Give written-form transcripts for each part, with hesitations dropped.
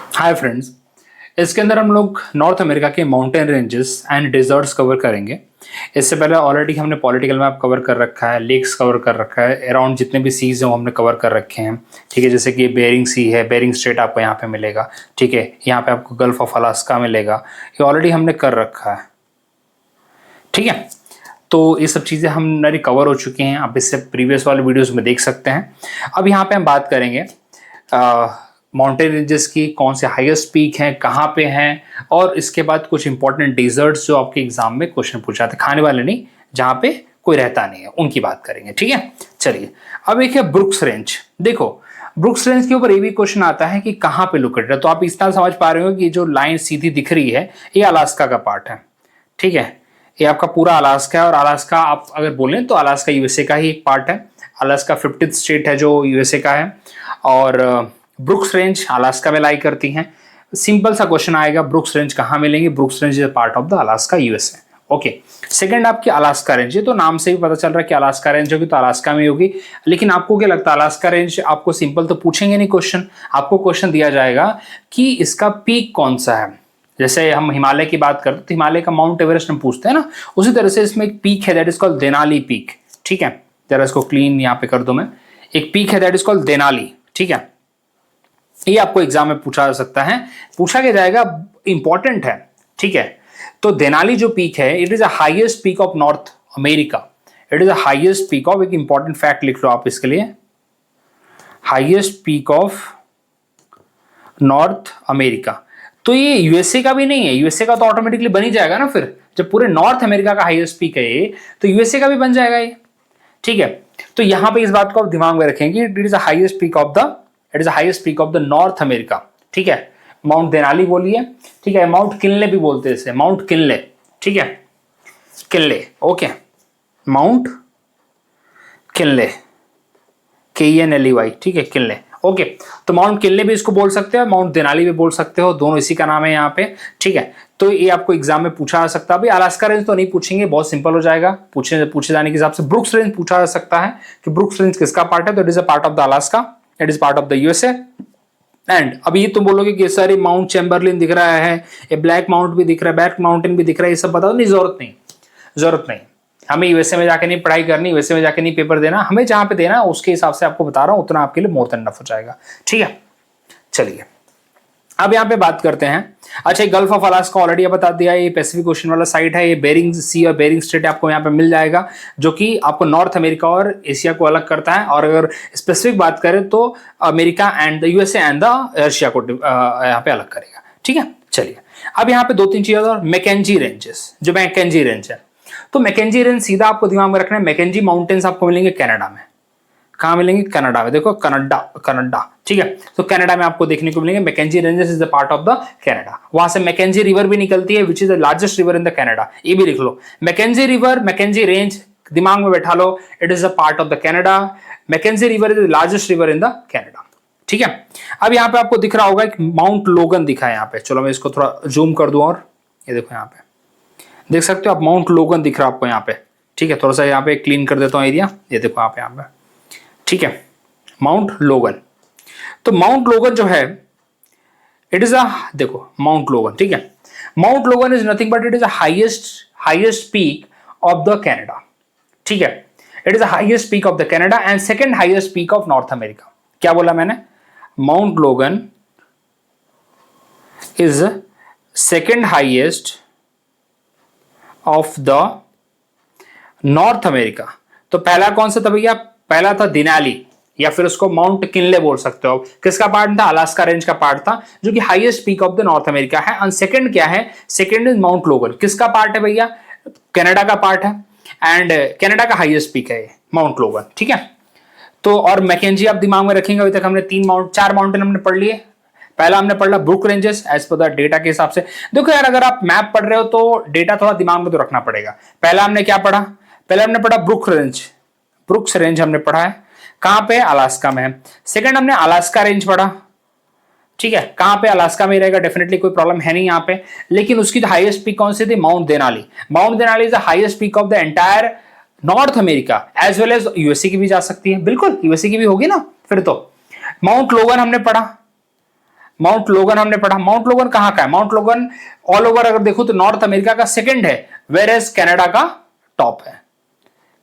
Hi friends. इसके अंदर हम लोग नॉर्थ अमेरिका के mountain ranges and deserts cover करेंगे। इससे पहले ऑलरेडी हमने पॉलिटिकल मैप कवर कर रखा है, लेक्स कवर कर रखा है, अराउंड जितने भी सीज हैं वो हमने कवर कर रखे हैं। ठीक है, जैसे कि बेरिंग सी है, बेरिंग स्ट्रेट आपको यहाँ पे मिलेगा। ठीक है, यहाँ पे आपको गल्फ ऑफ अलास्का मिलेगा, ये ऑलरेडी हमने कर रखा है। ठीक है, तो ये सब चीज़ें हमारी कवर हो चुकी हैं, आप इससे प्रीवियस वाले वीडियोस में देख सकते हैं। अब यहाँ पे हम बात करेंगे माउंटेन रेंजेस की, कौन से हाईएस्ट पीक हैं, कहाँ पे हैं, और इसके बाद कुछ इंपॉर्टेंट डेजर्ट्स जो आपके एग्जाम में क्वेश्चन पूछा था, खाने वाले नहीं, जहाँ पे कोई रहता नहीं है, उनकी बात करेंगे। ठीक है, चलिए अब एक है ब्रुक्स रेंज। देखो ब्रुक्स रेंज के ऊपर ये भी क्वेश्चन आता है कि कहाँ पे लोकेटेड है, तो आप इस तरह समझ पा रहे हो कि जो लाइन सीधी दिख रही है ये अलास्का का पार्ट है। ठीक है, ये आपका पूरा अलास्का है, और अलास्का आप अगर बोलें तो अलास्का यूएसए का ही एक पार्ट है। अलास्का 50th स्टेट है जो यूएसए का है, और ब्रुक्स रेंज अलास्का में लाई करती हैं। सिंपल सा क्वेश्चन आएगा, ब्रुक्स रेंज कहाँ मिलेंगे? Brooks range is part of the Alaska USA. Okay, second आपकी अलास्का रेंज, ये तो नाम से भी पता चल रहा है कि अलास्का रेंज होगी तो अलास्का में होगी। लेकिन आपको क्या लगता है, अलास्का रेंज आपको सिंपल तो पूछेंगे नहीं क्वेश्चन, आपको क्वेश्चन दिया जाएगा कि इसका पीक कौन सा है। जैसे हम हिमालय की बात करते तो हिमालय का माउंट एवरेस्ट हम पूछते हैं ना, उसी तरह से इसमें एक पीक है that is called Denali peak. ठीक है, जरा इसको क्लीन यहाँ पे कर दो मैं। एक पीक है दैट इज कॉल्ड देनाली। ठीक है, ये आपको एग्जाम में पूछा जा सकता है, पूछा के जाएगा, इंपॉर्टेंट है। ठीक है, तो देनाली जो पीक है, it is the highest peak of north America. It is the highest peak of, एक इंपॉर्टेंट फैक्ट लिख लो आप इसके लिए, highest peak of north America. तो ये यूएसए का भी नहीं है, यूएसए का तो ऑटोमेटिकली बन ही जाएगा ना, फिर जब पूरे नॉर्थ अमेरिका का हाईएस्ट पीक है ये, तो यूएसए का भी बन जाएगा ये। ठीक है, तो यहां पे इस बात को आप दिमाग में रखेंगे, it is the highest peak of the, it is the highest peak of the north America. ठीक है, माउंट देनाली बोलिए। ठीक है, माउंट किनले भी बोलते हैं इसे, माउंट किनले। ठीक है, Kinley, okay, mount Kinley, KENLEY। ठीक है, किनले, ओके। तो माउंट किनले भी इसको बोल सकते हो, माउंट देनाली भी बोल सकते हो, दोनों इसी का नाम है यहाँ पे। ठीक है, तो ये आपको एग्जाम में पूछा जा सकता है। अभी अलास्का रेंज तो नहीं पूछेंगे, बहुत सिंपल हो जाएगा, पूछे जाने के हिसाब से ब्रुक्स रेंज पूछा जा सकता है कि ब्रुक्स रेंज किसका पार्ट है, तो it is a part of the Alaska, it is part of the USA. And अभी तुम बोलोगे कि सारे माउंट चैम्बरलिन दिख रहा है, ये ब्लैक माउंट भी दिख रहा है, ब्लैक माउंटेन भी दिख रहा है, ये सब बता दो। नहीं, जरूरत नहीं, जरूरत नहीं, हमें यूएसए में जाके नहीं पढ़ाई करनी, यूएसए में जाके नहीं पेपर देना, हमें जहां पे देना उसके हिसाब से आपको बता रहा हूं, उतना आपके लिए मोर देन इनफ हो जाएगा। ठीक है, चलिए अब यहां पे बात करते हैं। अच्छा, गल्फ ऑफ अलास्का ऑलरेडी बता दिया, ये पैसिफिक ओशन वाला साइड है, ये बेरिंग सी और बेरिंग स्ट्रेट आपको यहाँ पे मिल जाएगा, जो कि आपको नॉर्थ अमेरिका और एशिया को अलग करता है। और अगर स्पेसिफिक बात करें तो America and the USA and the Asia को यहाँ पे अलग करेगा। ठीक है, चलिए अब यहाँ पे दो तीन चीजें और, मैकेंजी रेंजेस, जो मैकेंजी रेंज है, तो मैकेंजी रेंज सीधा आपको दिमाग में रखना है। मैकेंजी माउंटेन्स आपको मिलेंगे कनाडा में। कहाँ मिलेंगे? कनाडा में। देखो कनाडा, कनाडा। ठीक है, तो कनाडा में आपको देखने को मिलेंगे Mackenzie ranges, is the part of the Canada. वहां से मैकेंजी रिवर भी निकलती है, which is the largest river in the Canada. ये भी लिख लो, मैकेंजी रिवर, मैकेंजी रेंज दिमाग में बैठा लो, it is a part of the Canada. Mackenzie river is the largest river in the Canada. ठीक है, अब यहाँ पे आपको दिख रहा होगा एक माउंट लोगन दिखा है यहाँ पे, चलो मैं इसको थोड़ा जूम कर दूं, और ये देखो यहाँ पे देख सकते हो आप, माउंट लोगन दिख रहा है आपको यहाँ पे। ठीक है, थोड़ा सा यहाँ पे क्लीन कर देता हूँ एरिया, ये देखो यहाँ पे। ठीक है, माउंट लोगन। तो माउंट लोगन जो है, इट इज अ, देखो माउंट लोगन, ठीक है, माउंट लोगन is nothing but it is highest peak of the Canada. ठीक है, it is the highest peak of the Canada and second highest peak of north America. क्या बोला मैंने? माउंट लोगन is second highest of the north America. तो पहला कौन सा था भैया? पहला था देनाली, या फिर उसको माउंट किनले बोल सकते हो। किसका पार्ट था? अलास्का रेंज का पार्ट था, जो कि highest peak of the north America है। और सेकंड क्या है? सेकंड इज माउंट लोगन। किसका पार्ट है भैया? कनाडा का पार्ट है, एंड कनाडा का हाईएस्ट पीक है माउंट लोगन। ठीक है, तो और मैकेंजी आप दिमाग में रखेंगे। अभी तक हमने चार माउंटेन हमने पढ़ लिए। पहला हमने पढ़ा Brook ranges as per the data के हिसाब से। देखो यार, अगर आप मैप पढ़ रहे हो तो डेटा थोड़ा दिमाग में तो रखना पड़ेगा। पहला हमने क्या पढ़ा? पहले हमने पढ़ा ब्रुक रेंज, ब्रुक्स रेंज हमने पढ़ा है, कहां पे? अलास्का में है। सेकंड हमने अलास्का रेंज पढ़ा। ठीक है, कहां पे? अलास्का में रहेगा, डेफिनेटली कोई प्रॉब्लम है नहीं यहां पे। लेकिन उसकी हाईएस्ट पीक कौन सी थी? Mount Denali. Mount Denali is the highest peak of the entire North America as well as USA की भी जा सकती है, बिल्कुल यूएसए की भी होगी ना फिर तो। माउंट लोगन हमने पढ़ा, माउंट लोगन हमने पढ़ा, माउंट लोगन कहां का है? माउंट लोगन ऑल ओवर अगर देखो तो नॉर्थ अमेरिका का सेकंड है, वेयर एज कनाडा का टॉप है,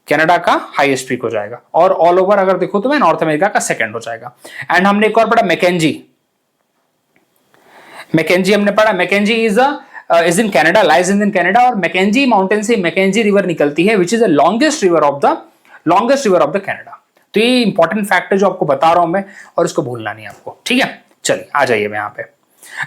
कनाडा का हाईएस्ट पीक हो जाएगा, और ऑल ओवर अगर देखो तो मैं नॉर्थ अमेरिका का सेकंड हो जाएगा। एंड हमने एक और पढ़ा मैकेंजी, मैकेंजी हमने पढ़ा, Mackenzie is in Canada, lies in Canada, और मैकेंजी माउंटेन से मैकेंजी रिवर निकलती है which is the longest river of the Canada. तो ये इंपॉर्टेंट फैक्ट है जो आपको बता रहा हूं मैं, और इसको भूलना नहीं आपको, ठीक है। चलिए आ जाइए मैं यहाँ पे,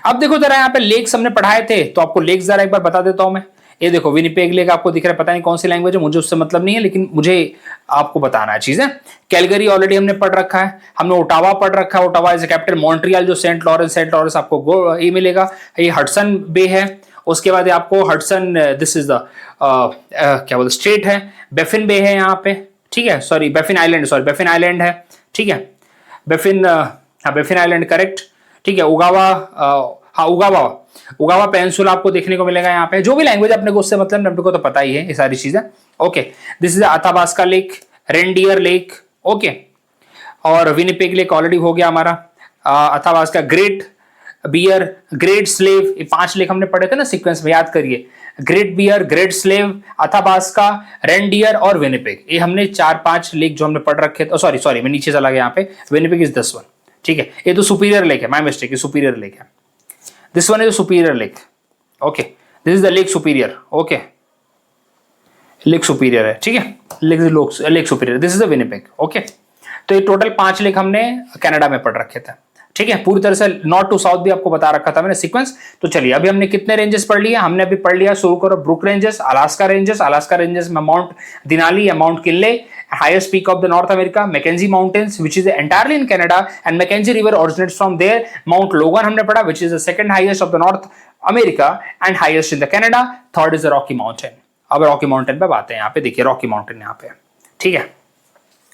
अब देखो जरा यहाँ पे लेक्स हमने पढ़ाए थे, तो आपको लेक्स जरा एक बार बता देता हूं मैं। ये देखो विनिपेग लेक आपको दिख रहा है, पता नहीं कौन सी लैंग्वेज है, मुझे उससे मतलब नहीं है, लेकिन मुझे आपको बताना है चीजें। कैलगरी ऑलरेडी हमने पढ़ रखा है, हमने ओटावा पढ़ रखा है, ओटावा इज कैपिटल, मॉन्ट्रियल जो सेंट लॉरेंस आपको ये मिलेगा, ये हडसन बे है, उसके बाद आपको हडसन, दिस इज द क्या बोलते स्टेट है, बेफिन बे है यहाँ पे, ठीक है, सॉरी बेफिन आइलैंड है, ठीक है, बेफिन आइलैंड करेक्ट, ठीक है, उगावा पेनिनसुला आपको देखने को मिलेगा यहाँ पे, जो भी लैंग्वेज अपने को उससे मतलब अपने को तो पता ही है ये सारी चीजें। Okay, this is Athabasca Lake, Reindeer Lake, okay, और विनिपेग लेक ऑलरेडी हो गया हमारा, Athabasca, Great Bear, Great Slave, ये 5 लेक हमने पढ़े थे ना सीक्वेंस में, याद करिए, Great Bear, Great Slave, Athabasca, Reindeer और विनिपेग, ये हमने 4-5 लेक जो हमने पढ़ रखे थे। सॉरी मैं नीचे चला गया यहाँ पे, विनिपेग इज दिस वन, ठीक है, ये तो सुपीरियर लेक है, माय मिस्टेक, ये सुपीरियर लेक है, this one is superior lake, okay, this is the lake superior, okay, lake superior है, ठीक है, lake superior, this is the Winnipeg, okay. तो ये टोटल 5 लेक हमने कनाडा में पढ़ रखे थे, ठीक है, पूरी तरह से नॉर्थ टू साउथ भी आपको बता रखा था मैंने सीक्वेंस। तो चलिए अभी हमने कितने रेंजेस पढ़ लिए, हमने अभी पढ़ लिया, शुरू करो, ब्रुक रेंजेस, अलास्का रेंजेस में माउंट दिनाली या mount Kinley, highest peak of the North America, Mackenzie Mountains, which is entirely in Canada, and Mackenzie River originates from there. Mount Logan हमने पढ़ा, which is the second highest of the North America and highest in the Canada. Third is the Rocky Mountain. अब Rocky Mountain पे बात है, यहाँ पे देखिए Rocky Mountain यहाँ पे, ठीक है।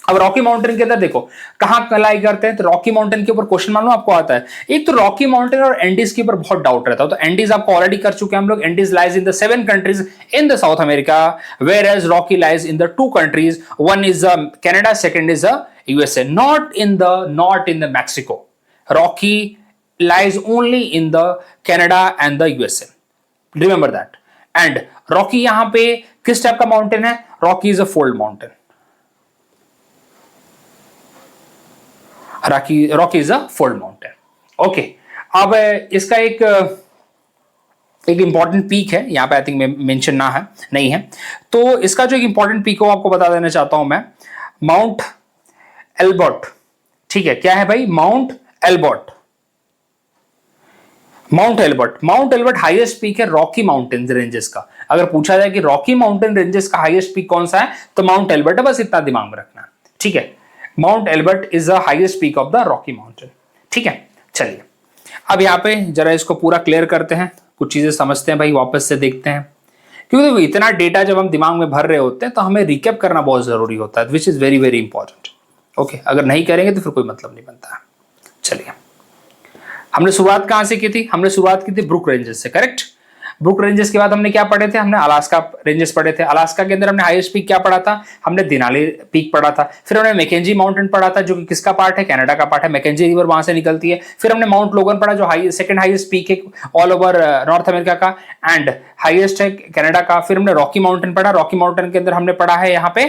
अब रॉकी माउंटेन के अंदर देखो कहां कलाई करते हैं, तो रॉकी माउंटेन के ऊपर क्वेश्चन मालूम आपको आता है, एक तो रॉकी माउंटेन और एंडीज के ऊपर बहुत डाउट रहता है, तो एंडीज आपको ऑलरेडी कर चुके हैं हम लोग, Andes lies in the 7 countries in the South America, whereas Rocky lies in the 2 countries, one is Canada, second is USA, not in the Mexico, Rocky lies only in the Canada and the USA, remember that. And Rocky यहां पे किस type का mountain है, Rocky is a fold mountain, Rocky is a fold mountain, okay. अब इसका एक important peak है यहाँ पे, आई थिंक मेंशन ना है, नहीं है, तो इसका जो एक इंपॉर्टेंट पीक है आपको बता देना चाहता हूं मैं, माउंट एल्बर्ट, ठीक है, क्या है भाई, माउंट एल्बर्ट हाईएस्ट पीक है रॉकी माउंटेन रेंजेस का। अगर पूछा जाए कि रॉकी माउंटेन रेंजेस का हाईएस्ट पीक कौन सा है, तो माउंट एल्बर्ट है, बस इतना दिमाग में रखना, ठीक है, Mount Elbert is the highest peak of the Rocky mountain, ठीक है। चलिए अब यहाँ पे जरा इसको पूरा क्लियर करते हैं, कुछ चीजें समझते हैं भाई, वापस से देखते हैं, क्योंकि इतना डेटा जब हम दिमाग में भर रहे होते हैं तो हमें रिकैप करना बहुत जरूरी होता है, which is very very important, okay. अगर नहीं करेंगे तो फिर कोई मतलब नहीं बनता। चलिए हमने शुरुआत कहां से की थी, हमने शुरुआत की थी ब्रुक रेंजेस से, करेक्ट। ब्रुक रेंजेस के बाद हमने क्या पढ़े थे, हमने अलास्का रेंजेस पढ़े थे, अलास्का के अंदर हमने हाईएस्ट पीक क्या पढ़ा था, हमने दिनाली पीक पढ़ा था, फिर हमने मैकेंजी माउंटेन पढ़ा था जो कि किसका पार्ट है, कनाडा का पार्ट है, मैकेंजी रिवर वहां से निकलती है, फिर हमने माउंट लोगन पढ़ा जो सेकंड हाईएस्ट पीक है ऑल ओवर नॉर्थ अमेरिका का एंड हाईएस्ट है कनाडा का, फिर हमने रॉकी माउंटेन पढ़ा, रॉकी माउंटेन के अंदर हमने पढ़ा है यहाँ पे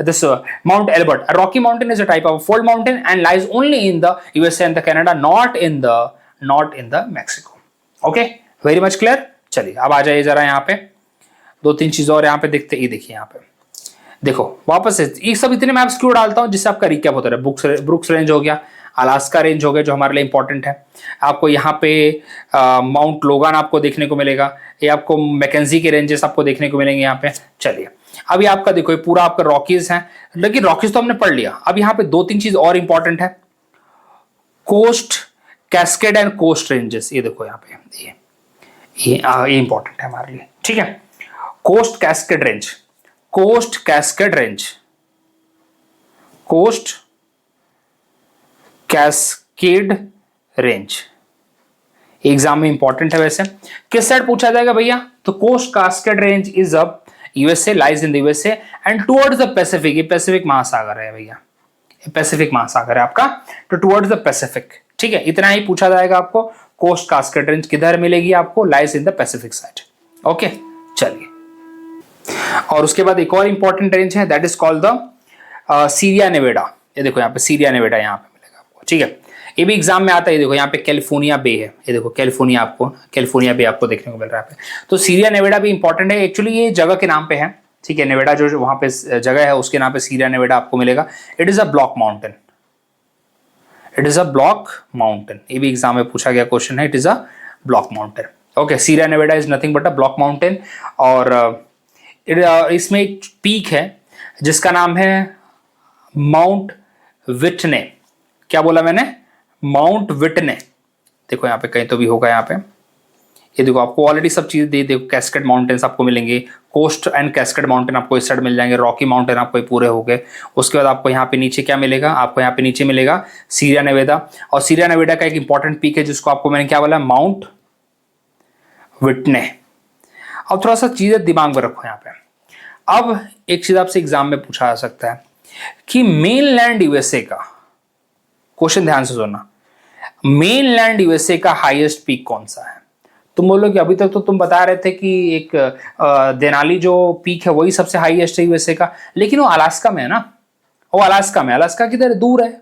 this Mount Elbert. Rocky mountain is a type of fold mountain and lies only in the USA and the Canada, not in the Mexico, okay, very much clear. चलिए अब आ जाइए जरा यहाँ पे 2-3 चीज और यहाँ पे देखते, ये देखिए यहाँ पे देखो वापस से ये सब इतने मैप्स क्यों डालता हूँ, जिससे आपका रिकैप होता रहे। ब्रुक्स रेंज हो गया, अलास्का रेंज हो गया जो हमारे लिए इंपॉर्टेंट है, आपको यहाँ पे माउंट लोगान आपको देखने को मिलेगा, ये आपको मैकेंजी के रेंजेस आपको देखने को मिलेंगे यहाँ पे। चलिए अभी आपका देखो ये पूरा आपका रॉकीज है, लेकिन रॉकीज तो हमने पढ़ लिया, अब यहाँ पे 2-3 चीज और इंपॉर्टेंट है, Coast Cascade and Coast Ranges, ये देखो यहाँ पे ये इंपॉर्टेंट है हमारे लिए, ठीक है। कोस्ट कैस्केड रेंज एग्जाम में इंपॉर्टेंट है। वैसे किस साइड पूछा जाएगा भैया, तो Coast Cascade range is up USA, lies in the USA and towards the Pacific, ये पैसिफिक महासागर है भैया, ये पैसिफिक महासागर है आपका, तो टुवर्ड्स द पैसिफिक, ठीक है, इतना ही पूछा जाएगा आपको। कोस्ट कास्केड रेंज किधर मिलेगी आपको? Lies in the Pacific side. Okay, चलिए। और उसके बाद एक और इंपॉर्टेंट रेंज है, that is called the Sierra Nevada. ये देखो यहाँ पे सीरिया नेवेडा यहाँ पे मिलेगा आपको, ठीक है। ये भी एग्जाम में आता है। ये देखो यहाँ पे कैलिफोर्निया बे है, ये देखो कैलिफोर्निया बे आपको देखने को मिल रहा है। तो सीरिया नेवेडा भी इंपॉर्टेंट है। एक्चुअली ये जगह के नाम पे है, ठीक है। नेवेडा जो वहां पे जगह है उसके नाम पे सीरिया नेवेडा आपको मिलेगा। It is a block mountain, it is a block mountain. ये भी एग्जाम में पूछा गया क्वेश्चन है, it is a block mountain. Okay, Sierra Nevada is nothing but a block mountain. और इसमें एक पीक है जिसका नाम है माउंट विटने। क्या बोला मैंने? माउंट विटने। देखो यहाँ पे कहीं तो भी होगा यहाँ पे। ये देखो आपको ऑलरेडी सब चीज दे, देखो कैस्केड माउंटेन्स आपको मिलेंगे, कोस्ट एंड कैस्केड माउंटेन आपको इस साइड मिल जाएंगे, रॉकी माउंटेन आपको पूरे हो गए। उसके बाद आपको यहाँ पे नीचे क्या मिलेगा? आपको यहाँ पे नीचे मिलेगा सीरिया नेवेदा। और सीरिया नेवेदा का एक इंपॉर्टेंट पीक है जिसको आपको मैंने क्या बोला? माउंट विटने। अब थोड़ा सा चीजें दिमाग में रखो यहाँ पे। अब एक चीज आपसे एग्जाम में पूछा जा सकता है कि मेनलैंड यूएसए का, क्वेश्चन ध्यान से सुनना, मेनलैंड यूएसए का हाईएस्ट पीक कौन सा है? तुम बोलो कि अभी तक तो तुम बता रहे थे कि एक देनाली जो पीक है वही सबसे हाईएस्ट है यूएसए का, लेकिन वो अलास्का में है ना, वो अलास्का में। अलास्का किधर? दूर है।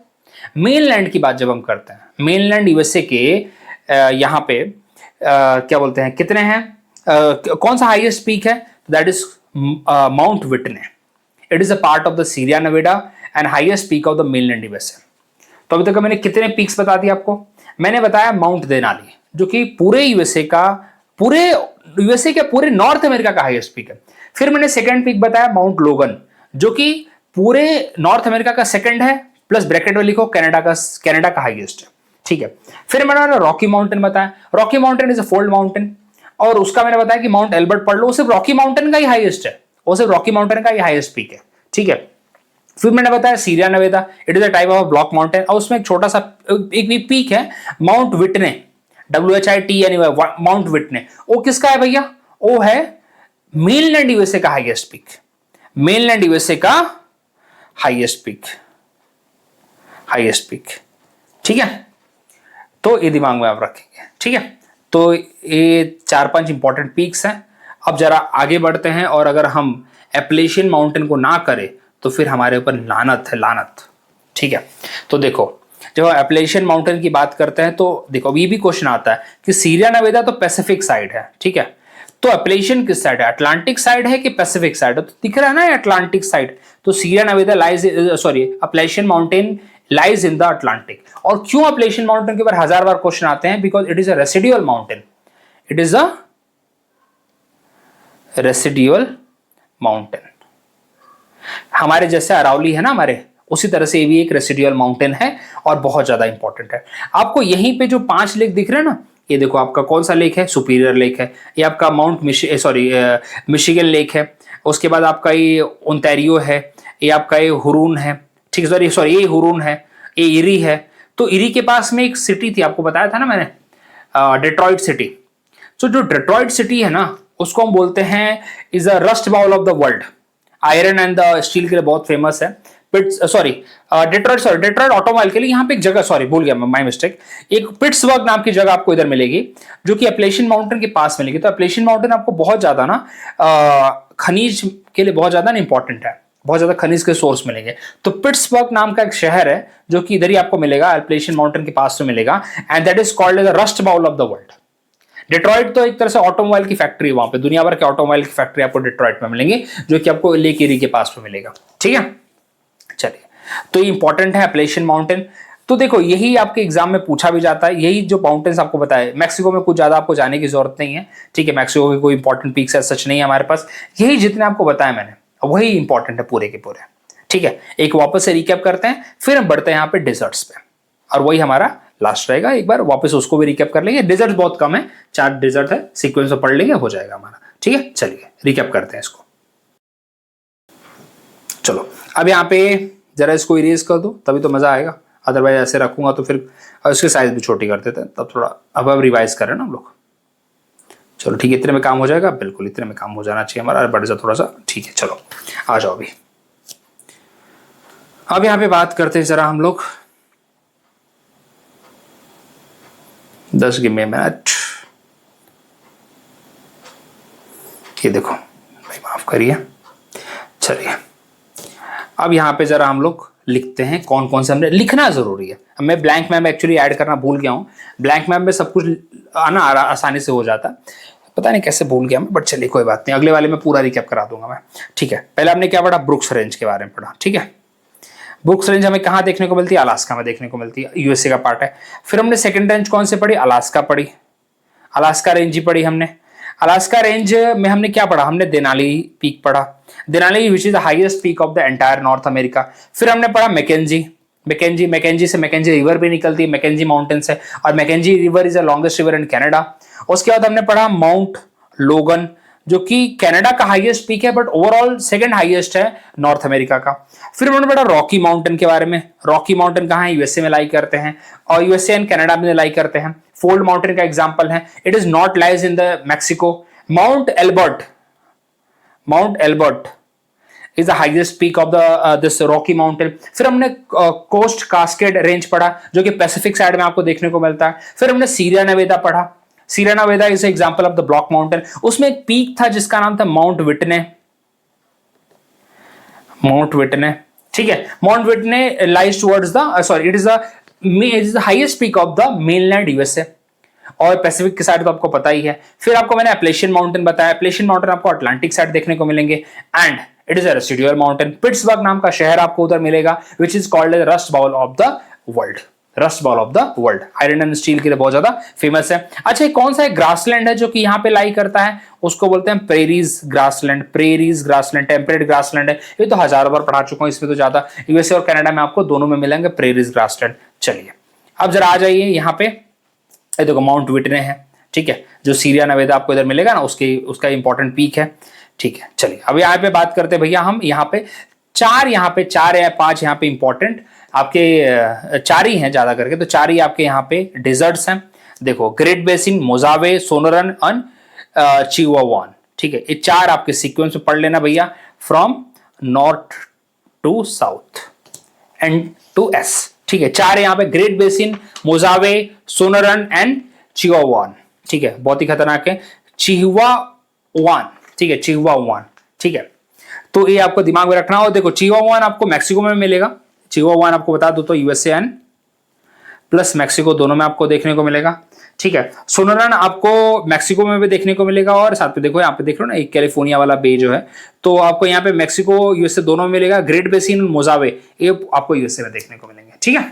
मेनलैंड की बात जब हम करते हैं, मेनलैंड यूएसए के यहाँ पे क्या बोलते हैं, कितने हैं, कौन सा हाईएस्ट पीक है? That is Mount Whitney. It is a part of the Sierra Nevada and highest peak of the mainland USA. तो अभी तक मैंने कितने पीक्स बता दिए आपको? मैंने बताया माउंट देनाली जो कि पूरे यूएसए के पूरे नॉर्थ अमेरिका का हाईएस्ट पीक है। फिर मैंने सेकंड पीक बताया माउंट लोगन जो कि पूरे नॉर्थ अमेरिका का सेकंड है, प्लस ब्रैकेट में लिखो कनाडा का हाईएस्ट है, ठीक है। फिर मैंने रॉकी माउंटेन बताया, Rocky mountain is a fold mountain. और उसका मैंने बताया कि माउंट एल्बर्ट पढ़ लो, सिर्फ रॉकी माउंटेन का ही हाईएस्ट है, वो सिर्फ रॉकी माउंटेन का ही हाईएस्ट पीक है, ठीक है। फिर मैंने बताया Sierra Nevada, it is a type of block mountain. और उसमें एक छोटा सा एक पीक है Mount Whitney, WHIT Mount Whitney. वो किसका है भैया? वो है मेनलैंड यूएसए का हाईएस्ट पीक, मेनलैंड यूएसए का हाईएस्ट पीक, ठीक है। तो ये दिमाग में आप रखेंगे, ठीक है। तो ये 4-5 इंपॉर्टेंट पीक्स हैं। अब जरा आगे बढ़ते हैं, और अगर हम एप्लेशियन माउंटेन को ना करें तो फिर हमारे ऊपर लानत है, लानत, ठीक है। तो देखो जब एप्लेशियन माउंटेन की बात करते हैं तो देखो ये भी क्वेश्चन आता है कि सीरिया नेवेदा तो पैसिफिक साइड है, ठीक है। तो एप्लेशियन किस साइड है? अटलांटिक साइड है कि पैसिफिक साइड है? तो दिख रहा है ना अटलांटिक साइड। तो Sierra Nevada Appalachian mountain lies in the Atlantic. और क्यों एप्लेशियन माउंटेन के ऊपर 1000 बार क्वेश्चन आते हैं? Because it is a residual mountain, it is a residual mountain. हमारे जैसे अरावली है ना हमारे, उसी तरह से ये भी एक रेसिडुअल माउंटेन है और बहुत ज्यादा इंपॉर्टेंट है। आपको यहीं पे जो 5 लेक दिख रहे हैं ना, ये देखो आपका कौन सा लेक है? सुपीरियर लेक है, ये आपका मिशिगन लेक है। उसके बाद आपका ये ओंटारियो है, ये आपका ये हुरून है, ठीक है, सॉरी ये हुरून है, ये इरी है। तो इरी के पास में एक सिटी थी, आपको बताया था ना मैंने, डेट्रॉइट सिटी। तो जो डेट्रॉइट सिटी है ना उसको हम बोलते हैं is a rust bowl of the world. Iron and the steel के लिए बहुत फेमस है। डेट्रॉइट ऑटोमोबाइल के लिए यहाँ पे एक जगह, सॉरी भूल गया मैं, माय मिस्टेक, एक पिट्सबर्ग नाम की जगह आपको इधर मिलेगी जो कि एप्लेशियन माउंटेन के पास मिलेगी। तो एप्लेशियन माउंटेन आपको बहुत ज्यादा ना खनिज के लिए बहुत ज्यादा इंपॉर्टेंट है, बहुत ज्यादा खनिज के सोर्स मिलेंगे। तो पिट्सबर्ग नाम का एक शहर है जो कि इधर ही आपको मिलेगा, एप्लेशियन माउंटेन के पास में मिलेगा, and that is called as the rust bowl of the world. Detroit तो एक तरह से ऑटोमोबाइल की फैक्ट्री है, वहां पे दुनिया भर के ऑटोमोबाइल की फैक्ट्री आपको डेट्रॉइट में मिलेंगी, जो कि आपको लेक एरी के पास में मिलेगा, ठीक है। चलिए, तो ये इंपॉर्टेंट है एप्लेशियन माउंटेन। तो देखो यही आपके एग्जाम में पूछा भी जाता है, यही जो माउंटेन्स आपको बताए। मैक्सिको में कुछ ज्यादा आपको जाने की जरूरत नहीं है, ठीक है, मैक्सिको के कोई इंपॉर्टेंट पीक्स है सच नहीं है हमारे पास, यही जितने आपको बताया मैंने वही इंपॉर्टेंट है पूरे के पूरे, ठीक है। एक वापस से रिकैप करते हैं, फिर हम बढ़ते हैं यहाँ पे डिजर्ट्स पे, और वही हमारा लास्ट रहेगा। एक बार वापस उसको भी रिकैप कर लेंगे। डिजर्ट बहुत कम है, 4 डिजर्ट है, सीक्वेंस में पढ़ लेंगे, हो जाएगा हमारा, ठीक है। चलिए रिकैप करते हैं इसको। चलो अब यहाँ पे जरा इसको इरेज कर दो, तभी तो मजा आएगा, अदरवाइज ऐसे रखूंगा तो फिर इसकी साइज भी छोटी कर देते हैं, तब थोड़ा अब रिवाइज करें ना हम लोग। चलो ठीक है, इतने में काम हो जाएगा, बिल्कुल इतने में काम हो जाना चाहिए हमारा, बढ़ जा थोड़ा सा, ठीक है। चलो आ जाओ अभी। अब यहाँ पे बात करते हैं जरा हम लोग 10 गिव मी मिनट। ये देखो भाई, माफ करिए। चलिए अब यहाँ पे जरा हम लोग लिखते हैं कौन कौन से हमने लिखना जरूरी है। मैं ब्लैंक मैप एक्चुअली ऐड करना भूल गया हूँ। ब्लैंक मैप में सब कुछ आना आसानी से हो जाता, पता नहीं कैसे भूल गया मैं, बट चलिए कोई बात नहीं, अगले वाले में पूरा रिकैप करा दूंगा मैं। ठीक है, पहले हमने क्या पढ़ा, ब्रुक्स रेंज के बारे में पढ़ा। ठीक है, ब्रुक्स रेंज हमें कहाँ देखने को मिलती है, अलास्का में देखने को मिलती है, यूएसए का पार्ट है। फिर हमने सेकंड रेंज कौन से पढ़ी, अलास्का पढ़ी, अलास्का रेंज ही पढ़ी हमने। अलास्का रेंज में हमने क्या पढ़ा, हमने देनाली पीक पढ़ा, Denali which is the highest peak of the entire North America. फिर हमने पढ़ा मैकेंजी, मैकेंजी से मैकेंजी रिवर भी निकलती है, मैकेंजी माउंटेन्स है, और Mackenzie river is the longest river in Canada. उसके बाद हमने पढ़ा माउंट लोगन, जो कि कनाडा का हाईएस्ट पीक है, बट ओवरऑल सेकंड हाईएस्ट है नॉर्थ अमेरिका का। फिर हमने पढ़ा रॉकी माउंटेन के बारे में। रॉकी माउंटेन कहाँ है, यूएसए में लाई करते हैं, और यूएसए एंड कनाडा में लाई करते हैं। फोल्ड माउंटेन का एग्जांपल है, it is not lies in the Mexico. Mount Elbert is the highest peak of the this Rocky mountain. फिर हमने कोस्ट कास्केड रेंज पढ़ा, जो कि पैसिफिक साइड में आपको देखने को मिलता है। फिर हमने सीरिया नेवेदा पढ़ा, Sierra Nevada is example of the block mountain. उसमें एक पीक था जिसका नाम था माउंट विटने, ठीक है। Mount Whitney lies towards the sorry, it is the highest peak of the mainland USA, और पैसिफिक की साइड तो आपको पता ही है। फिर आपको मैंने एप्लेशियन माउंटेन बताया, एप्लेशियन माउंटेन आपको अटलांटिक साइड देखने को मिलेंगे। And it is a residual mountain, Pittsburgh नाम का शहर आपको उधर मिलेगा, which is called as rust bowl of the world, rust ball of the world, iron and steel के लिए बहुत ज्यादा फेमस है। अच्छा, ये कौन सा एक ग्रासलैंड है जो कि यहाँ पे लाई करता है, उसको बोलते हैं प्रेरीज ग्रासलैंड, टेम्परेट ग्रासलैंड है। ये तो हजारों बार पढ़ा चुका हूं, इसमें तो ज्यादा, यूएसए और कनाडा में आपको दोनों में मिलेंगे प्रेरीज ग्रासलैंड। चलिए अब जरा आ जाइए यहाँ पे, ये देखो माउंट विटने है, ठीक है, जो सीरिया नवेदा आपको इधर मिलेगा ना, उसका इंपॉर्टेंट पीक है। ठीक है, चलिए अब यहाँ पे बात करते हैं भैया हम, यहाँ पे चार या पांच यहाँ पे इंपॉर्टेंट आपके चार ही हैं ज्यादा करके, तो चार ही आपके यहाँ पे डिजर्ट्स हैं। देखो, great Basin, Mojave, Sonoran and Chihuahua. ठीक है, ये चार आपके सीक्वेंस में पढ़ लेना भैया, from north to south and to S. ठीक है, चार यहाँ पे, Great Basin, Mojave, Sonoran and Chihuahua. ठीक है, बहुत ही खतरनाक है, चिहुआहुआ। ठीक है, चिहुआहुआ। ठीक है, तो ये आपको दिमाग में रखना हो। देखो, चिहुआहुआ आपको मैक्सिको में मिलेगा, चिहुआहुआ आपको बता दो तो यूएसए एंड प्लस मैक्सिको दोनों में आपको देखने को मिलेगा। ठीक है, सोनोरन आपको मैक्सिको में भी देखने को मिलेगा, और साथ में देखो यहाँ पे देख लो ना, एक कैलिफोर्निया वाला बे जो है, तो आपको यहाँ पे मैक्सिको यूएसए दोनों में मिलेगा। ग्रेट बेसिन, मोजावे, ये आपको यूएसए में देखने को मिलेंगे। ठीक है,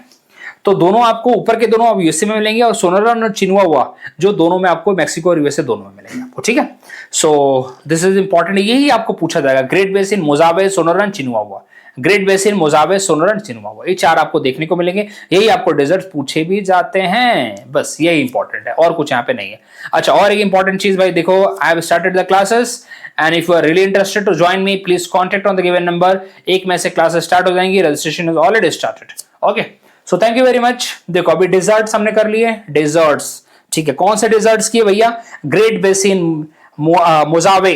तो दोनों आपको ऊपर के दोनों आप यूएसए में मिलेंगे, और सोनोरन और चिहुआहुआ जो दोनों में आपको मैक्सिको और यूएसए दोनों में मिलेंगे आपको। ठीक है, सो दिस इज इंपॉर्टेंट, यही आपको पूछा जाएगा, great Basin, Mojave, Sonoran, Chihuahua, great Basin, Mojave, Sonoran, Chihuahua, ये चार आपको देखने को मिलेंगे। यही आपको डेजर्ट पूछे भी जाते हैं, बस यही इंपॉर्टेंट है, और कुछ यहाँ पे नहीं है। अच्छा, और एक इंपॉर्टेंट चीज भाई देखो, I have started the classes and if you are really interested to join me, please contact on the given number. एक में से क्लासेस स्टार्ट हो जाएंगी, registration is already started. Okay, so thank you very much. देखो, अभी desserts हमने कर लिए, डिजर्ट्स। ठीक है, कौन से डिजर्ट्स किए भैया, great Basin, Mojave,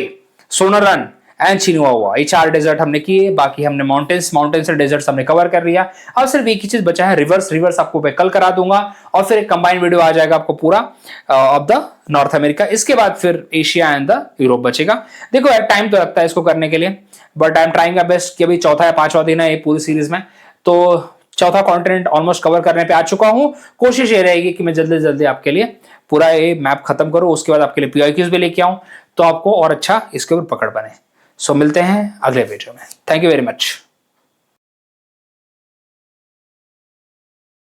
Sonoran and Chihuahua, ये चार डेजर्ट हमने किए। बाकी हमने माउंटेन्स से डेजर्ट्स हमने कवर कर लिया। अब सिर्फ एक ही चीज बचा है, रिवर्स आपको मैं कल करा दूंगा, और फिर एक कंबाइंड वीडियो आ जाएगा आपको पूरा ऑफ द नॉर्थ अमेरिका। इसके बाद फिर एशिया एंड द यूरोप बचेगा। देखो यार, टाइम तो लगता है इसको करने के लिए, but I am trying my best कि अभी चौथा या पांचवा दिन है ये पूरी सीरीज में, तो चौथा कॉन्टिनेंट ऑलमोस्ट कवर करने पे आ चुका हूं। कोशिश ये रहेगी कि मैं जल्दी से जल्दी आपके लिए पूरा ये मैप खत्म करूं, उसके बाद आपके लिए पीआईक्यूज भी लेके आऊं, तो आपको और अच्छा इसके ऊपर पकड़ बने। सो मिलते हैं अगले वीडियो में। Thank you very much.